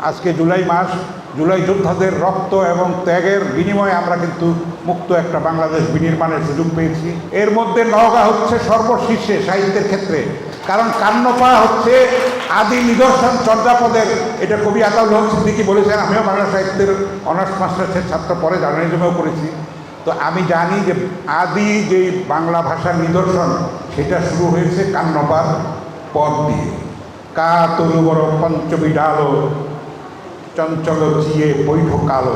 আজকে জুলাই মাস, জুলাই যোদ্ধাদের রক্ত এবং ত্যাগের বিনিময়ে আমরা কিন্তু মুক্ত একটা বাংলাদেশ বিনির্মাণের সুযোগ পেয়েছি। এর মধ্যে নওগাঁ হচ্ছে সর্বশীর্ষে সাহিত্যের ক্ষেত্রে, কারণ কান্নপা হচ্ছে আদি নিদর্শন চর্যাপদের। এটা কবি আতাউল হক সিদ্দিকী বলেছেন। আমিও বাংলা সাহিত্যের অনার্স মাস্টার্সের ছাত্র, পরে জার্নালিজমেও করেছি। তো আমি জানি যে আদি যে বাংলা ভাষার নিদর্শন সেটা শুরু হয়েছে কান্নপার পদ দিয়ে। কা তরুবর পঞ্চমী ডালো চঞ্চল চিয়ে বৈঠক কালো।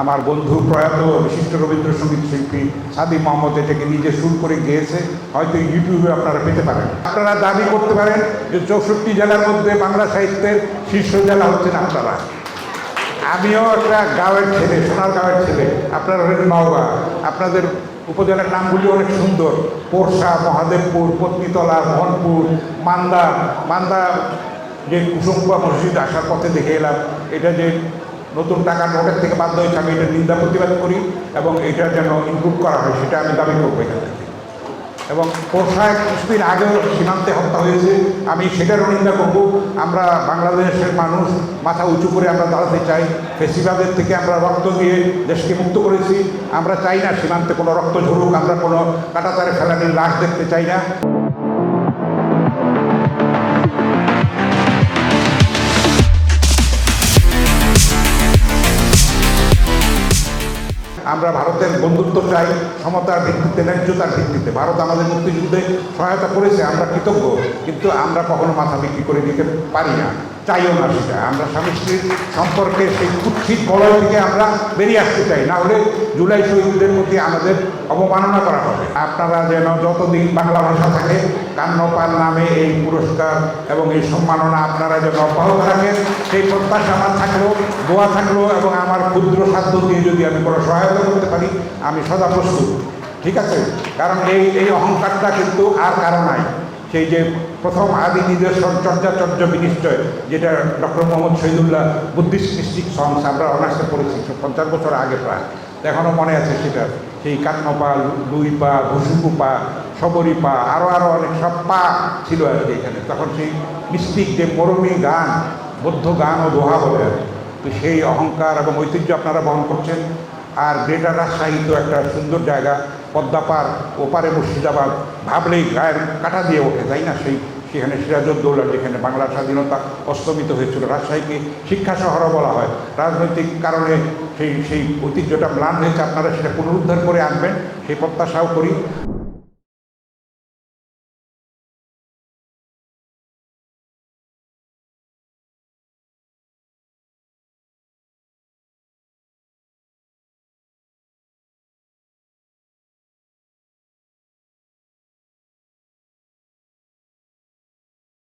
আমার বন্ধু প্রয়াত বিশিষ্ট রবীন্দ্রসঙ্গীত শিল্পী সাদি মোহাম্মদ এটাকে নিজে সুর করে গিয়েছে, হয়তো ইউটিউবে আপনারা পেতে পারেন। আপনারা দাবি করতে পারেন যে 64 জেলার মধ্যে বাংলা সাহিত্যের শীর্ষ জেলা হচ্ছেন আপনারা। আমিও একটা গাঁয়ের ছেলে, সোনার গাঁয়ের ছেলে। আপনারা হলেন নওগাঁ। আপনাদের উপজেলার নামগুলি অনেক সুন্দর: পোরশা, মহাদেবপুর, পত্নীতলা, মোহনপুর, মান্দা। মান্দা যে কুসুম্বা মসজিদ আসার পথে দেখে এলাম, এটা যে নতুন টাকা নোটের থেকে বাধ্য হয়েছে, আমি এটা নিন্দা প্রতিবাদ করি এবং এটা যেন ইনক্লুড করা হয় সেটা আমি দাবি করবো এখান থেকে। এবং পোরশায় কিছুদিন আগেও সীমান্তে হত্যা হয়েছে, আমি সেটারও নিন্দা করব। আমরা বাংলাদেশের মানুষ মাথা উঁচু করে আমরা দাঁড়াতে চাই। ফেসিবাদের থেকে আমরা রক্ত দিয়ে দেশকে মুক্ত করেছি। আমরা চাই না সীমান্তে কোনো রক্ত ঝরুক, আমরা কোনো কাঁটাতারে ফেলানির লাশ দেখতে চাই না। আমরা ভারতের বন্ধুত্ব চাই, সমতার ভিত্তিতে, ন্যায্যতার ভিত্তিতে। ভারত আমাদের মুক্তিযুদ্ধে সহায়তা করেছে, আমরা কৃতজ্ঞ, কিন্তু আমরা কখনো মাথা বিক্রি করে দিতে পারি না, চাইও না সেটা। আমরা স্বামী স্ত্রীর সম্পর্কে সেই কুৎসিত বলয় থেকে আমরা বেরিয়ে আসতে চাই, না হলে জুলাই শহীদদের প্রতি আমাদের অবমাননা করা হবে। আপনারা যেন যতদিন বাংলা ভাষা থাকে কান্নপার নামে এই পুরস্কার এবং এই সম্মাননা আপনারা যেন অব্যাহত রাখেন, সেই প্রত্যাশা আমার থাকলো, দোয়া থাকলো, এবং আমার ক্ষুদ্র সাধ্য দিয়ে যদি আমি কোনো সহায়তা করতে পারি আমি সদা প্রস্তুত। ঠিক আছে? কারণ এই অহংকারটা কিন্তু আর কারো নাই। সেই যে প্রথম আদি নিদর্শন চর্যাচর্য বিনিশ্চয়, যেটা doctor Muhammad Shahidullah Buddhist mystic songs আমরা অনার্সে পড়েছি 50 বছর আগে প্রায়, এখনও মনে আছে সেটা। সেই কান্নপা, লুই পা, ঘুষুকু পা, সবরি পা, আরও অনেক সব পা ছিল আর কি এখানে। তখন সেই মিস্টিক যে মরমী গান, বৌদ্ধ গান ও দোহা বলে আর কি। তো সেই অহংকার এবং ঐতিহ্য আপনারা বহন করছেন। আর গ্রেটার রাজশাহী তো একটা সুন্দর জায়গা, পদ্মাপার, ওপারে মুর্শিদাবাদ, ভাবলেই গায়ের কাটা দিয়ে ওঠে, তাই না? সেখানে সিরাজউদ্দৌলা, যেখানে বাংলার স্বাধীনতা অস্তমিত হয়েছিল। রাজশাহীকে শিক্ষা শহরও বলা হয়। রাজনৈতিক কারণে সেই ঐতিহ্যটা ম্লান হয়েছে, আপনারা সেটা পুনরুদ্ধার করে আনবেন সেই প্রত্যাশাও করি।